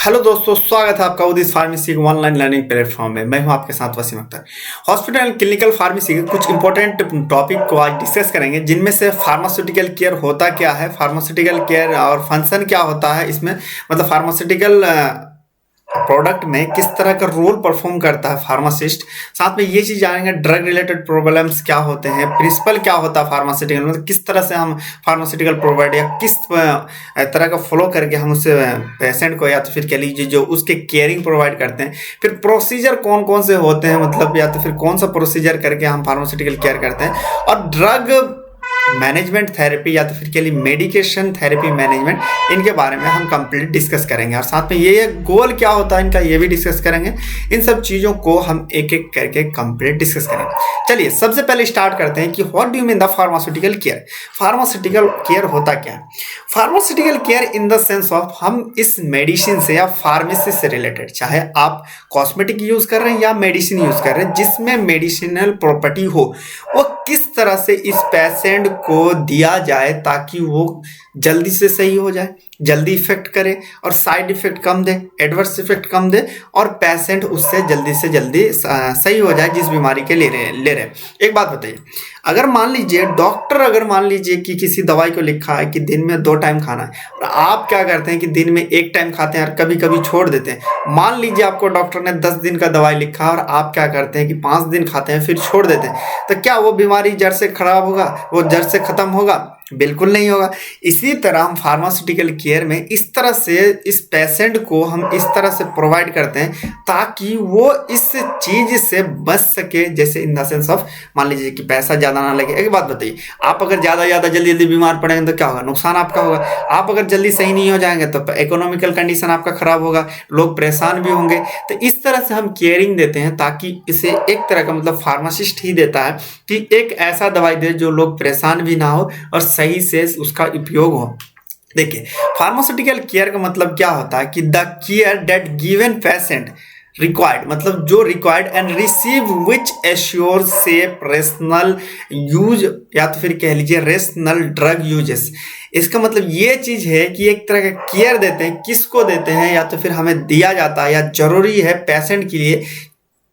Hello दोस्तों, स्वागत है आपका उदिस फार्मेसी के ऑनलाइन लर्निंग प्लेटफॉर्म में। मैं हूं आपके साथ Wasim Akhtar. Hospital and clinical pharmacy के कुछ इंपॉर्टेंट टॉपिक को आज डिस्कस करेंगे, जिनमें से फार्मास्यूटिकल केयर होता क्या है, फार्मास्यूटिकल केयर और फंक्शन क्या होता है इसमें, मतलब फार्मास्यूटिकल प्रोडक्ट में किस तरह का रोल परफॉर्म करता है फार्मासिस्ट। साथ में ये चीज़ जानेंगे ड्रग रिलेटेड प्रॉब्लम्स क्या होते हैं, प्रिंसिपल क्या होता है फार्मास्यूटिकल, मतलब किस तरह से हम फार्मास्यूटिकल प्रोवाइड या किस तरह का फॉलो करके हम उससे पेशेंट को या तो फिर कह लीजिए जो उसके केयरिंग प्रोवाइड करते हैं। फिर प्रोसीजर कौन कौन से होते हैं, मतलब या तो फिर कौन सा प्रोसीजर करके हम फार्मास्यूटिकल केयर करते हैं, और ड्रग मैनेजमेंट थेरेपी या तो फिर के लिए मेडिकेशन थेरेपी मैनेजमेंट, इनके बारे में हम कंप्लीट डिस्कस करेंगे। और साथ में ये गोल क्या होता है इनका, ये भी डिस्कस करेंगे। इन सब चीज़ों को हम एक एक करके कंप्लीट डिस्कस करेंगे। चलिए सबसे पहले स्टार्ट करते हैं कि what do you mean the pharmaceutical care. Pharmaceutical care होता क्या है? Pharmaceutical care in the sense of हम इस मेडिसिन से या फार्मेसी से रिलेटेड, चाहे आप कॉस्मेटिक यूज कर रहे हैं या मेडिसिन यूज कर रहे हैं जिसमें मेडिसिनल प्रॉपर्टी हो, वो किस तरह से इस पेशेंट को दिया जाए ताकि वो जल्दी से सही हो जाए, जल्दी इफेक्ट करे और साइड इफेक्ट कम दे, एडवर्स इफेक्ट कम दे, और पेशेंट उससे जल्दी सही हो जाए जिस बीमारी के ले रहे। एक बात बताइए, अगर मान लीजिए डॉक्टर अगर मान लीजिए कि किसी दवाई को लिखा है कि दिन में 2 टाइम खाना है, और आप क्या करते हैं कि दिन में 1 टाइम खाते हैं और कभी कभी छोड़ देते हैं। मान लीजिए आपको डॉक्टर ने 10 दिन का दवाई लिखा और आप क्या करते हैं कि 5 दिन खाते हैं फिर छोड़ देते हैं, तो क्या वो बीमारी जड़ से खराब होगा, वो जड़ से खत्म होगा? बिल्कुल नहीं होगा। इसी तरह हम फार्मास्यूटिकल केयर में इस तरह से इस पेशेंट को हम इस तरह से प्रोवाइड करते हैं ताकि वो इस चीज से बच सके। जैसे इन द सेंस ऑफ मान लीजिए कि पैसा ज़्यादा ना लगे। एक बात बताइए, आप अगर ज़्यादा जल्दी बीमार पड़ेंगे तो क्या होगा? नुकसान आपका होगा। आप अगर जल्दी सही नहीं हो जाएंगे तो इकोनॉमिकल कंडीशन आपका खराब होगा, लोग परेशान भी होंगे। तो इस तरह से हम केयरिंग देते हैं ताकि इसे एक तरह का मतलब फार्मासिस्ट ही देता है कि एक ऐसा दवाई दे जो लोग परेशान भी ना हो और सही से उसका उपयोग हो। देखिए, फार्मास्यूटिकल केयर का मतलब क्या होता है कि the care that given patient required, मतलब जो required and receive which assure safe rational use या तो फिर कह लीजिए रेशनल ड्रग यूजेस। इसका मतलब ये चीज है कि एक तरह का केयर देते हैं, किसको देते हैं या तो फिर हमें दिया जाता है या जरूरी है पेशेंट के लिए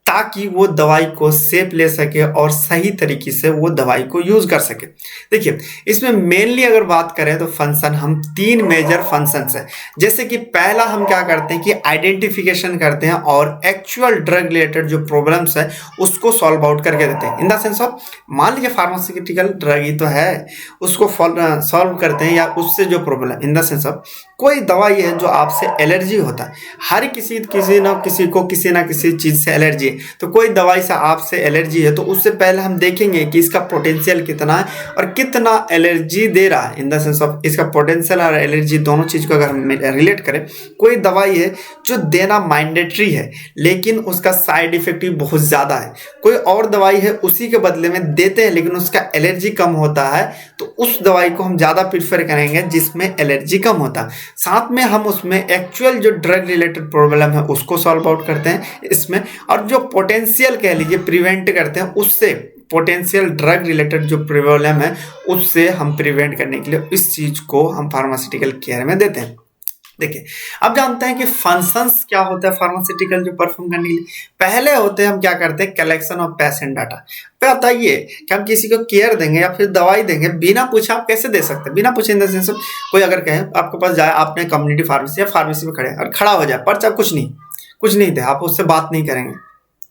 ताकि वो दवाई को सेफ ले सके और सही तरीके से वो दवाई को यूज कर सके। देखिए, इसमें मेनली अगर बात करें तो फंक्शन हम 3 मेजर फंक्शंस है। जैसे कि पहला हम क्या करते हैं कि आइडेंटिफिकेशन करते हैं और एक्चुअल ड्रग रिलेटेड जो प्रॉब्लम्स है उसको सॉल्व आउट करके देते हैं। इन द सेंस ऑफ मान लीजिए फार्मास्यूटिकल ड्रग ही तो है, उसको सॉल्व करते हैं या उससे जो problem, in the sense of कोई दवाई है जो आपसे एलर्जी होता है। हर किसी ना किसी चीज से एलर्जी है, तो कोई दवाई से आपसे एलर्जी है तो उससे पहले हम देखेंगे कि इसका पोटेंशियल कितना है और कितना एलर्जी दे रहा है। इन द सेंस ऑफ इसका पोटेंशियल और एलर्जी दोनों चीज को अगर हम रिलेट करें, कोई दवाई है जो देना मैंडेटरी है लेकिन उसका साइड इफेक्ट भी बहुत ज्यादा है, कोई और दवाई है उसी के बदले में देते हैं लेकिन उसका एलर्जी कम होता है, तो उस दवाई को हम ज्यादा प्रीफर करेंगे जिसमें एलर्जी कम होता है। साथ में हम उसमें एक्चुअल जो ड्रग रिलेटेड प्रॉब्लम है उसको सॉल्व आउट करते हैं इसमें, और जो पोटेंशियल कह लीजिए प्रिवेंट करते हैं, उससे पोटेंशियल ड्रग रिलेटेड जो प्रॉब्लम है उससे हम प्रिवेंट करने के लिए इस चीज को हम फार्मास्यूटिकल केयर में देते हैं। देखिए, अब जानते हैं कि फंक्शंस क्या होता है फार्मास्यूटिकल जो परफॉर्म करने के लिए। पहले होते हैं हम क्या करते हैं, कलेक्शन ऑफ पेशेंट डाटा। बताइए कि हम किसी को केयर देंगे या फिर दवाई देंगे बिना पूछे आप कैसे दे सकते हैं? बिना पूछे इन द सेंस कोई अगर कहे आपके पास जाए, आपने कम्युनिटी फार्मेसी या फार्मेसी में खड़े और खड़ा हो जाए, पर्चा कुछ नहीं दे, आप उससे बात नहीं करेंगे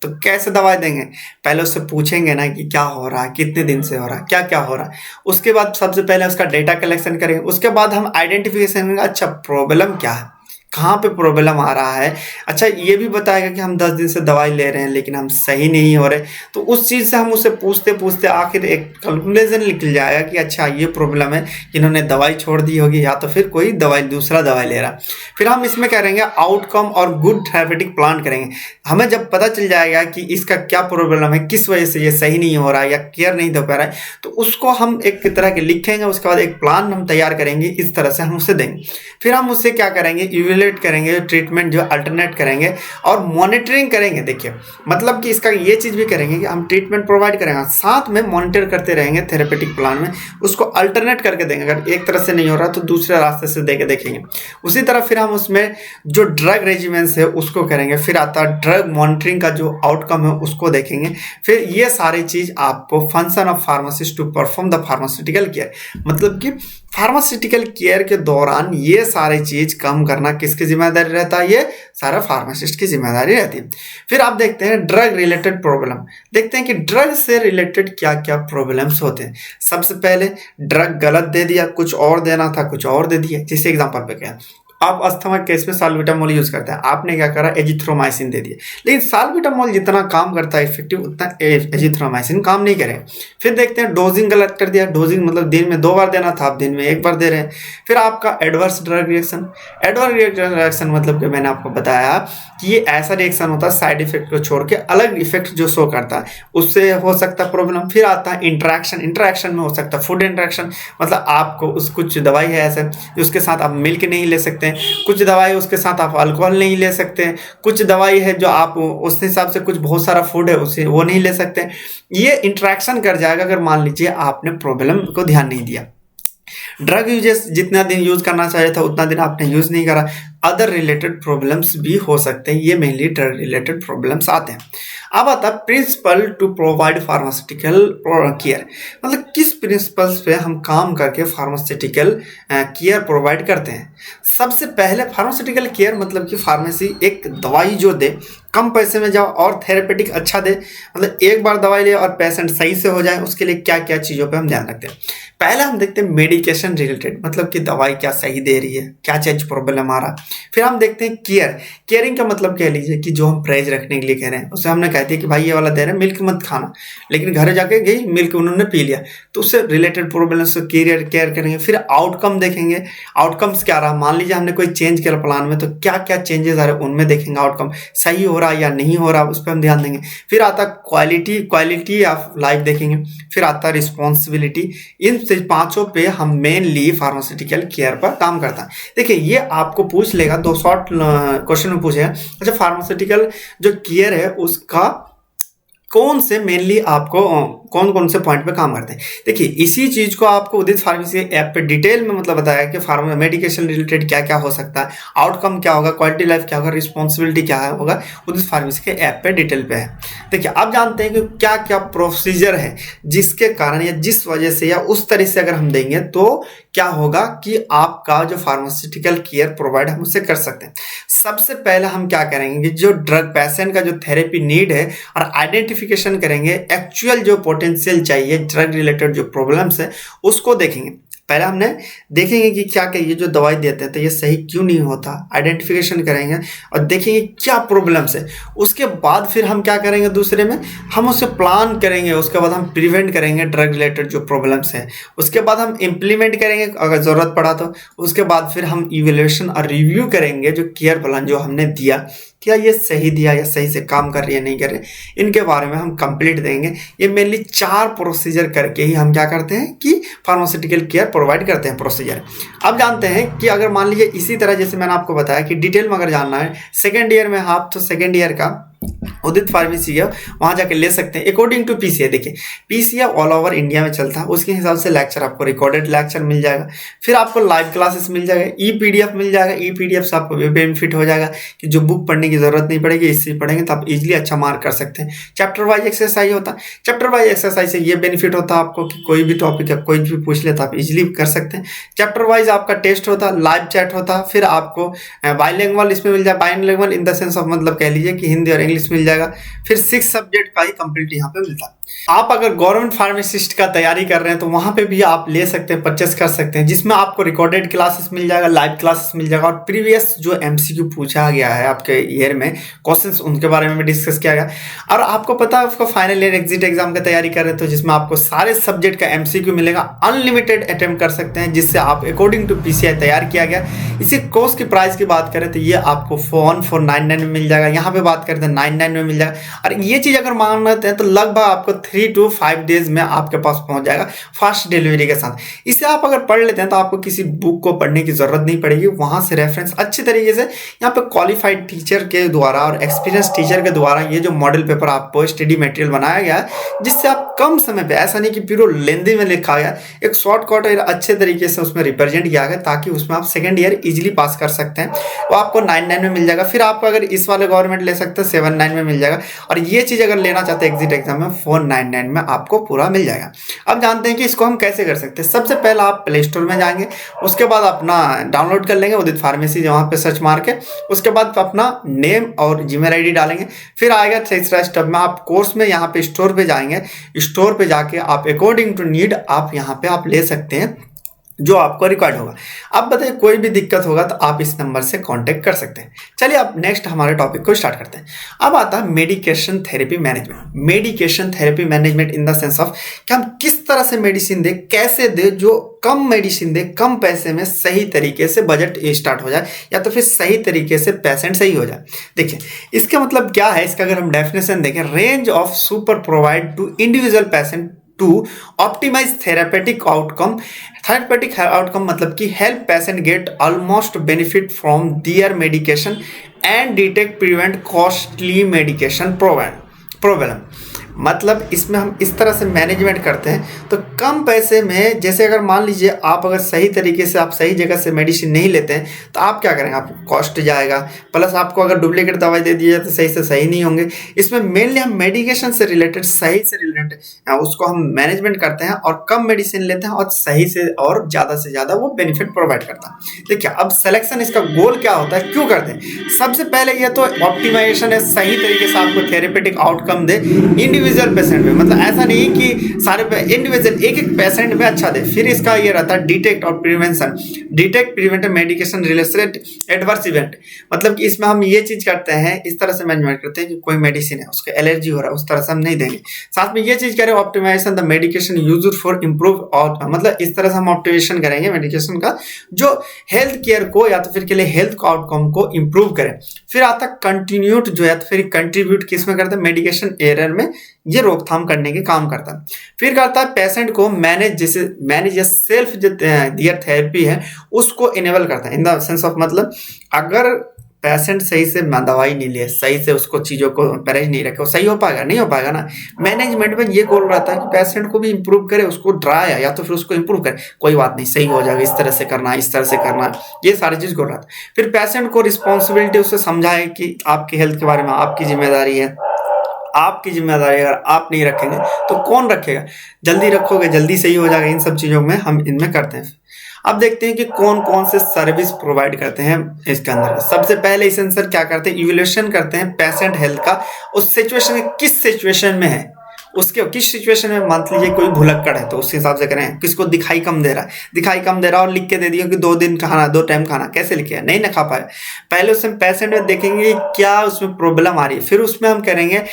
तो कैसे दवाई देंगे? पहले उससे पूछेंगे ना कि क्या हो रहा है, कितने दिन से हो रहा है, क्या क्या हो रहा है। उसके बाद सबसे पहले उसका डेटा कलेक्शन करेंगे, उसके बाद हम आइडेंटिफिकेशन करेंगे, अच्छा प्रॉब्लम क्या है, कहाँ पे प्रॉब्लम आ रहा है। अच्छा, ये भी बताएगा कि हम 10 दिन से दवाई ले रहे हैं लेकिन हम सही नहीं हो रहे, तो उस चीज़ से हम उसे पूछते आखिर एक कंक्लूजन निकल जाएगा कि अच्छा ये प्रॉब्लम है, इन्होंने दवाई छोड़ दी होगी या तो फिर कोई दूसरा दवाई ले रहा। फिर हम इसमें करेंगे आउटकम और गुड थेरेपेटिक प्लान करेंगे। हमें जब पता चल जाएगा कि इसका क्या प्रॉब्लम है, किस वजह से ये सही नहीं हो रहा है या केयर नहीं दे पा रहा है, तो उसको हम एक तरह के लिखेंगे, उसके बाद एक प्लान हम तैयार करेंगे, इस तरह से हम उसे देंगे। फिर हम उससे क्या करेंगे, फॉर्मुलेट करेंगे, ट्रीटमेंट जो अल्टरनेट करेंगे और मॉनिटरिंग करेंगे। देखिए मतलब कि इसका ये चीज़ भी करेंगे कि हम ट्रीटमेंट प्रोवाइड करेंगे, साथ में मॉनिटर करते रहेंगे थेरेपेटिक प्लान में, उसको अल्टरनेट करके देंगे। अगर एक तरह से नहीं हो रहा तो दूसरे रास्ते से देके देखेंगे। उसी तरह फिर हम उसमें जो ड्रग रेजिमेंस है उसको करेंगे, फिर आता ड्रग मॉनिटरिंग का जो आउटकम है उसको देखेंगे। फिर ये सारी चीज़ आपको function of pharmacist to perform the pharmaceutical care, मतलब कि फार्मास्यूटिकल केयर के दौरान ये सारी चीज़ कम करना किसकी जिम्मेदारी रहता है? ये सारा फार्मासिस्ट की जिम्मेदारी रहती है। फिर आप देखते हैं ड्रग रिलेटेड प्रॉब्लम, देखते हैं कि ड्रग से रिलेटेड क्या क्या प्रॉब्लम्स होते हैं। सबसे पहले ड्रग गलत दे दिया, कुछ और देना था कुछ और दे दिया। जैसे एग्जांपल पे क्या, आप अस्थमा केस में साल्बुटामोल यूज करते हैं, आपने क्या करा, एजिथ्रोमाइसिन दे दिया, लेकिन साल्बुटामोल जितना काम करता है इफेक्टिव उतना एजिथ्रोमाइसिन काम नहीं करे। फिर देखते हैं डोजिंग गलत कर दिया, डोजिंग मतलब दिन में 2 बार देना था, आप दिन में 1 बार दे रहे हैं। फिर आपका adverse drug reaction, adverse reaction मतलब कि मैंने आपको बताया कि ये ऐसा रिएक्शन होता है साइड इफेक्ट को छोड़ के अलग इफेक्ट जो शो करता है, उससे हो सकता है प्रॉब्लम। फिर आता है इंटरेक्शन, इंटरेक्शन में हो सकता है फूड इंटरेक्शन, मतलब आपको उस कुछ दवाई है ऐसे उसके साथ आप मिल्क नहीं ले सकते, कुछ दवाई उसके साथ आप अल्कोहल नहीं ले सकते, कुछ दवाई है जो आप उस हिसाब से कुछ बहुत सारा फूड है उसे वो नहीं ले सकते। ये इंटरेक्शन कर जाएगा अगर मान लीजिए आपने प्रॉब्लम को ध्यान नहीं दिया। ड्रग यूजेस जितना दिन यूज करना चाहिए था उतना दिन आपने यूज नहीं करा, अदर रिलेटेड प्रॉब्लम्स भी हो सकते हैं। ये मेनली ड्रग रिलेटेड प्रॉब्लम्स आते हैं। अब आता है principle to provide pharmaceutical care, मतलब किस प्रिंसिपल्स पे हम काम करके फार्मास्यूटिकल केयर प्रोवाइड करते हैं। सबसे पहले फार्मास्यूटिकल केयर मतलब कि फार्मेसी एक दवाई जो दे, कम पैसे में जाओ और थेरेपेटिक अच्छा दे, मतलब एक बार दवाई ले और पेशेंट सही से हो जाए, उसके लिए क्या क्या चीज़ों पे हम ध्यान रखते हैं। पहले हम देखते हैं मेडिकेशन रिलेटेड, मतलब कि दवाई क्या सही दे रही है, क्या चीज प्रॉब्लम आ रहा। फिर हम देखते हैं केयर, केयरिंग का मतलब कह लीजिए कि जो हम प्राइस रखने के लिए कह रहे हैं उसे हमने कहते हैं कि भाई ये वाला दे रहे हैं मिल्क मत खाना, लेकिन घर जाके गई मिल्क उन्होंने पी लिया, तो उससे रिलेटेड प्रॉब्लम से केयर करेंगे। फिर आउटकम देखेंगे, आउटकम्स क्या रहा, मान लीजिए हमने कोई चेंज किया प्लान में तो क्या क्या चेंजेस आ रहे उनमें देखेंगे, आउटकम सही हो रहा या नहीं हो रहा उस पर हम ध्यान देंगे। फिर आता क्वालिटी ऑफ लाइफ देखेंगे। फिर आता रिस्पॉन्सिबिलिटी। इन पांचों पे हम मेनली फार्मास्यूटिकल केयर पर काम करता है। देखिए ये आपको पूछ लेगा, 2 शॉर्ट क्वेश्चन में पूछेगा, अच्छा फार्मास्यूटिकल जो केयर है उसका कौन से मेनली आपको कौन कौन से पॉइंट पे काम करते हैं। देखिए इसी चीज को आपको उदित फार्मेसी ऐप पे डिटेल में मतलब बताया कि फार्मा मेडिकेशन रिलेटेड क्या क्या हो सकता है, आउटकम क्या होगा, क्वालिटी लाइफ क्या होगा, रिस्पॉन्सिबिलिटी क्या होगा, उदित फार्मेसी के ऐप पे डिटेल पे है। देखिए अब जानते हैं कि क्या क्या प्रोसीजर है जिसके कारण या जिस वजह से या उस तरह से अगर हम देंगे तो क्या होगा कि आपका जो फार्मास्यूटिकल केयर प्रोवाइड हम उससे कर सकते हैं। सबसे पहले हम क्या करेंगे कि जो ड्रग पेशेंट का जो थेरेपी नीड है और आइडेंटिफिकेशन करेंगे, एक्चुअल जो पोटेंशियल चाहिए ड्रग रिलेटेड जो प्रॉब्लम्स है उसको देखेंगे। पहले हमने देखेंगे कि क्या क्या ये जो दवाई देते हैं तो ये सही क्यों नहीं होता, आइडेंटिफिकेशन करेंगे और देखेंगे क्या प्रॉब्लम्स है। उसके बाद फिर हम क्या करेंगे, दूसरे में हम उसे प्लान करेंगे, उसके बाद हम प्रिवेंट करेंगे ड्रग रिलेटेड जो प्रॉब्लम्स है, उसके बाद हम इम्प्लीमेंट करेंगे अगर ज़रूरत पड़ा तो। उसके बाद फिर हम इवैल्यूएशन और रिव्यू करेंगे जो केयर प्लान जो हमने दिया क्या ये सही दिया या सही से काम कर रही है नहीं कर रही, इनके बारे में हम कंप्लीट देंगे। ये मेनली 4 प्रोसीजर करके ही हम क्या करते हैं कि फार्मास्यूटिकल केयर प्रोवाइड करते हैं प्रोसीजर। अब जानते हैं कि अगर मान लीजिए इसी तरह जैसे मैंने आपको बताया कि डिटेल में अगर जानना है सेकेंड ईयर में आप तो सेकेंड ईयर का उदित फार्मेसी है वहां जाके ले सकते हैं अकॉर्डिंग टू पीसीए। देखिए पीसीए ऑल ओवर इंडिया में चलता है, उसके हिसाब से लेक्चर आपको रिकॉर्डेड लेक्चर मिल जाएगा, फिर आपको लाइव क्लासेस मिल जाएगा, ई पीडीएफ मिल जाएगा। ई पीडीएफ से आपको बेनिफिट हो जाएगा कि जो बुक पढ़ने की जरूरत नहीं पड़ेगी, इससे पढ़ेंगे तो आप इजिली अच्छा मार्क कर सकते हैं। चैप्टर वाइज एक्सरसाइज होता है, चैप्टर वाइज एक्सरसाइज से ये बेनिफिट होता है आपको कि कोई भी टॉपिक है कोई भी पूछ ले तो आप इजिली कर सकते हैं। चैप्टर वाइज आपका टेस्ट होता है, लाइव चैट होता है, फिर आपको बाइलिंगुअल इसमें मिल जाए, bilingual in the sense of मतलब कह लीजिए कि हिंदी और इंग्लिश मिल जाएगा। फिर 6 सब्जेक्ट का ही कंप्लीट यहाँ पे मिलता है। आप अगर गवर्नमेंट फार्मासिस्ट का तैयारी कर रहे हैं तो वहां पे भी आप ले सकते हैं, परचेस कर सकते हैं, जिसमें आपको रिकॉर्डेड क्लासेस मिल जाएगा, लाइव क्लासेस मिल जाएगा और प्रीवियस जो एमसीक्यू पूछा गया है आपके ईयर में क्वेश्चंस उनके बारे में भी डिस्कस किया गया। और आपको पता है आपको फाइनल ईयर एग्जिट एग्जाम की तैयारी कर रहे हैं तो जिसमें आपको सारे सब्जेक्ट का एमसीक्यू मिलेगा, अनलिमिटेड अटेम्प्ट कर सकते हैं, जिससे आप अकॉर्डिंग टू पीसीआई तैयार किया गया। इसी कोर्स की प्राइस की बात करें तो ये आपको 1499 में मिल जाएगा, यहाँ पे बात करते हैं 99 में मिल जाएगा। और ये चीज अगर मान लेते हैं तो लगभग आपको लगभग 3 to 5 डेज में आपके पास पहुंच जाएगा फास्ट डिलीवरी के साथ। इसे आप अगर पढ़ लेते हैं तो आपको किसी बुक को पढ़ने की जरूरत नहीं पड़ेगी, वहां से रेफरेंस अच्छी तरीके से यहाँ पे क्वालिफाइड टीचर के द्वारा और एक्सपीरियंस टीचर के द्वारा ये जो मॉडल पेपर आपको स्टडी मटेरियल बनाया गया है, जिससे आप कम समय पे, ऐसा नहीं कि पूरा लेंदी में लिखा गया, एक शॉर्टकट और अच्छे तरीके से उसमें रिप्रेजेंट किया गया ताकि उसमें आप सेकंड ईयर इजीली पास कर सकते हैं। वो आपको 99 में मिल जाएगा। फिर आपको अगर इस वाले गवर्नमेंट ले सकते हैं 79 में मिल जाएगा, और ये चीज अगर लेना चाहते हैं एग्जिट एग्जाम में 499 में आपको पूरा मिल जाएगा। अब जानते हैं कि इसको हम कैसे कर सकते हैं। सबसे पहले आप प्ले स्टोर में जाएंगे, उसके बाद अपना डाउनलोड कर लेंगे उदित फार्मेसी, वहां पे सर्च मार के उसके बाद अपना नेम और जीमेल आईडी डालेंगे। फिर आएगा तीसरा स्टेप में आप कोर्स में यहाँ पे स्टोर पे जाएंगे, स्टोर पे जाके आप अकॉर्डिंग टू नीड आप यहाँ पे आप ले सकते हैं जो आपको रिक्वायर्ड होगा। अब बताइए कोई भी दिक्कत होगा तो आप इस नंबर से कांटेक्ट कर सकते हैं। चलिए अब नेक्स्ट हमारे टॉपिक को स्टार्ट करते हैं। अब आता है medication therapy management. Medication therapy management in the sense of कि हम किस तरह से मेडिसिन दें, कैसे दें जो कम मेडिसिन दे, कम पैसे में सही तरीके से बजट स्टार्ट हो जाए, या तो फिर सही तरीके से पेशेंट सही हो जाए। देखिए इसका मतलब क्या है, इसका अगर हम डेफिनेशन देखें, range of super provide to individual patient to optimize therapeutic outcome. Therapeutic outcome मतलब कि help patient get almost benefit from their medication and detect prevent costly medication problem. मतलब इसमें हम इस तरह से मैनेजमेंट करते हैं तो कम पैसे में, जैसे अगर मान लीजिए आप अगर सही तरीके से आप सही जगह से मेडिसिन नहीं लेते हैं तो आप क्या करेंगे, आपको कॉस्ट जाएगा, प्लस आपको अगर डुप्लीकेट दवाई दे दी जाए तो सही से सही नहीं होंगे। इसमें मेनली हम मेडिकेशन से रिलेटेड, सही से रिलेटेड उसको हम मैनेजमेंट करते हैं और कम मेडिसिन लेते हैं और सही से और ज़्यादा से ज़्यादा वो बेनिफिट प्रोवाइड करता है। देखिए अब सिलेक्शन, इसका गोल क्या होता है, क्यों करते हैं। सबसे पहले ये तो ऑप्टिमाइजेशन है, सही तरीके से आपको थेरेपेटिक आउटकम दे इंडिविजुअल पेशेंट में, मतलब ऐसा नहीं कि सारे इंडिविजुअल एक एक पेशेंट में अच्छा दे। फिर इसका ये रहता है डिटेक्ट और prevention, detect prevent medication related adverse event, मतलब कि इसमें हम ये चीज करते हैं, इस तरह से मैनेजमेंट करते हैं कि कोई मेडिसिन है उसको एलर्जी हो रहा है, उस तरह से हम नहीं देंगे। साथ में ये चीज करें optimization the medication used for improve और, मतलब इस तरह से हम ऑप्टिमाइजेशन करेंगे मेडिकेशन का जो हेल्थ केयर को या तो फिर के लिए हेल्थ आउटकम को इम्प्रूव करें। फिर आता कंटिन्यूट जो है, तो फिर कंट्रीब्यूट किसमें करते हैं, मेडिकेशन एरर में ये रोकथाम करने के काम करता है। फिर करता है पेशेंट को मैनेज, जैसे मैनेज या सेल्फ जो दियर थेरेपी है उसको इनेबल करता है इन द सेंस ऑफ, मतलब अगर पेशेंट सही से दवाई नहीं ले, सही से उसको चीज़ों को परहेज नहीं रखे, वो सही हो पाएगा, नहीं हो पाएगा ना। मैनेजमेंट में ये गोल रहता है कि पेशेंट को भी इंप्रूव करे, उसको ड्राया या तो फिर उसको इंप्रूव करे, कोई बात नहीं सही हो जाएगा, इस तरह से करना, इस तरह से करना, ये सारी चीज़ गोल रहता है। फिर पेशेंट को रिस्पॉन्सिबिलिटी उससे समझाए कि आपकी हेल्थ के बारे में आपकी जिम्मेदारी है, आपकी जिम्मेदारी अगर आप नहीं रखेंगे तो कौन रखेगा, जल्दी रखोगे जल्दी सही हो जाएगा। इन सब चीज़ों में हम इनमें करते हैं। अब देखते हैं कि कौन कौन से सर्विस प्रोवाइड करते हैं इसके अंदर। सबसे पहले इस आंसर क्या करते हैं, इवैल्यूएशन करते हैं पेशेंट हेल्थ का, उस सिचुएशन में किस सिचुएशन में है, उसके किस सिचुएशन में, मान लीजिए कोई भुलक्कड़ है तो उस हिसाब से करें। किसको दिखाई कम दे रहा है, दिखाई कम दे रहा है और लिख के दे दिया कि 2 दिन खाना, 2 टाइम खाना, कैसे लिखे, नहीं ना खा पाए। पहले उसमें पेशेंट में देखेंगे क्या उसमें प्रॉब्लम आ रही है, फिर उसमें हम करेंगे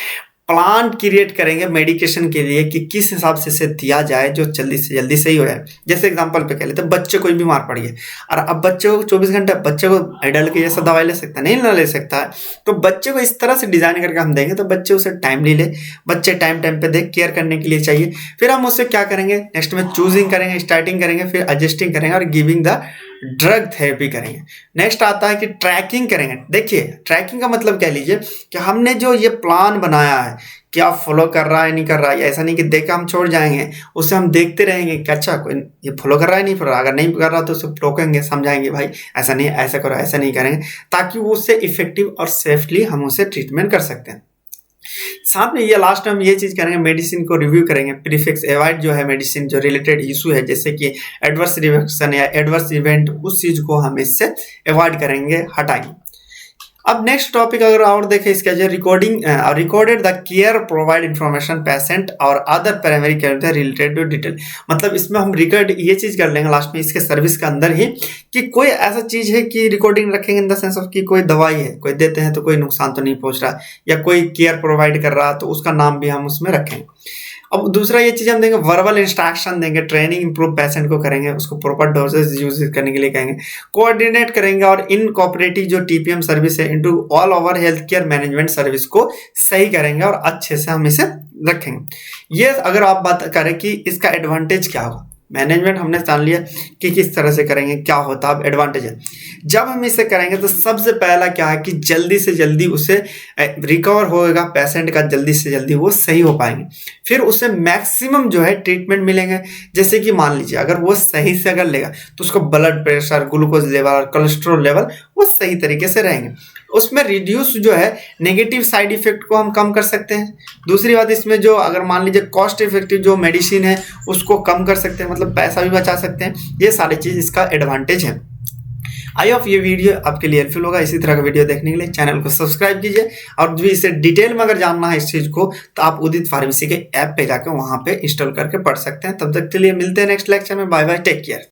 प्लान क्रिएट करेंगे मेडिकेशन के लिए कि किस हिसाब से इसे दिया जाए जो जल्दी से जल्दी सही हो जाए। जैसे एग्जांपल पे कह लेते हैं, बच्चे कोई बीमार पड़ गए और अब बच्चे को 24 घंटे बच्चे को एडल्ट के जैसा दवाई ले सकता है, नहीं ना ले सकता है, तो बच्चे को इस तरह से डिजाइन करके हम देंगे तो बच्चे उसे टाइमली ले, बच्चे टाइम टाइम पे देख केयर करने के लिए चाहिए। फिर हम उससे क्या करेंगे, नेक्स्ट में चूजिंग करेंगे, स्टार्टिंग करेंगे, फिर एडजस्टिंग करेंगे और गिविंग द ड्रग थेरेपी करेंगे। नेक्स्ट आता है कि ट्रैकिंग करेंगे। देखिए ट्रैकिंग का मतलब कह लीजिए कि हमने जो ये प्लान बनाया है क्या फॉलो कर रहा है नहीं कर रहा है, ऐसा नहीं कि देख के हम छोड़ जाएंगे, उससे हम देखते रहेंगे कि अच्छा कोई ये फॉलो कर रहा है नहीं कर रहा, अगर नहीं कर रहा तो उसे टोकेंगे, समझाएंगे भाई ऐसा नहीं, ऐसा करो, ऐसा नहीं करेंगे, ताकि वो उससे इफेक्टिव और सेफली हम उसे ट्रीटमेंट कर सकते हैं। साथ में ये लास्ट में हम ये चीज करेंगे, मेडिसिन को रिव्यू करेंगे, प्रीफिक्स अवॉइड जो है मेडिसिन जो रिलेटेड इशू है जैसे कि एडवर्स रिएक्शन या एडवर्स इवेंट, उस चीज को हम इससे अवॉइड करेंगे, हटाएंगे। अब नेक्स्ट टॉपिक अगर और देखें इसका जो recorded the care provide information patient और other primary care related to detail, मतलब इसमें हम रिकॉर्ड ये चीज कर लेंगे लास्ट में इसके सर्विस के अंदर ही कि कोई ऐसा चीज है कि रिकॉर्डिंग रखेंगे इन द सेंस ऑफ कि कोई दवाई है, कोई देते हैं तो कोई नुकसान तो नहीं पहुंच रहा, या कोई केयर प्रोवाइड कर रहा तो उसका नाम भी हम उसमें रखेंगे। अब दूसरा ये चीज हम देंगे, वर्बल इंस्ट्रक्शन देंगे, ट्रेनिंग इंप्रूव पेशेंट को करेंगे, उसको प्रॉपर डोजेस यूज करने के लिए कहेंगे, कोऑर्डिनेट करेंगे और इन कोऑपरेटिव जो टीपीएम सर्विस है into all over health care management service को सही करेंगे और अच्छे से हम इसे रखेंगे। ये अगर आप बात करें कि इसका एडवांटेज क्या होगा, मैनेजमेंट हमने जान लिया कि किस तरह से करेंगे, क्या होता है एडवांटेज है। जब हम इसे करेंगे तो सबसे पहला क्या है कि जल्दी से जल्दी उसे रिकवर होएगा, पेशेंट का जल्दी से जल्दी वो सही हो पाएंगे। फिर उसे मैक्सिमम जो है ट्रीटमेंट मिलेंगे। जैसे कि मान लीजिए अगर वो सही से अगर लेगा तो उसको blood pressure, glucose level, cholesterol level वो सही तरीके से रहेंगे। उसमें रिड्यूस जो है नेगेटिव साइड इफेक्ट को हम कम कर सकते हैं। दूसरी बात, इसमें जो अगर मान लीजिए कॉस्ट इफेक्टिव जो मेडिसिन है उसको कम कर सकते हैं, मतलब पैसा भी बचा सकते हैं। ये सारी चीज़ इसका एडवांटेज है। आई होप ये वीडियो आपके लिए हेल्पफुल होगा। इसी तरह का वीडियो देखने के लिए चैनल को सब्सक्राइब कीजिए, और भी इसे डिटेल में अगर जानना है इस चीज़ को तो आप उदित फार्मेसी के ऐप पे जाकर वहाँ पे इंस्टॉल करके पढ़ सकते हैं। तब तक के लिए मिलते हैं नेक्स्ट लेक्चर में। Bye bye, take care.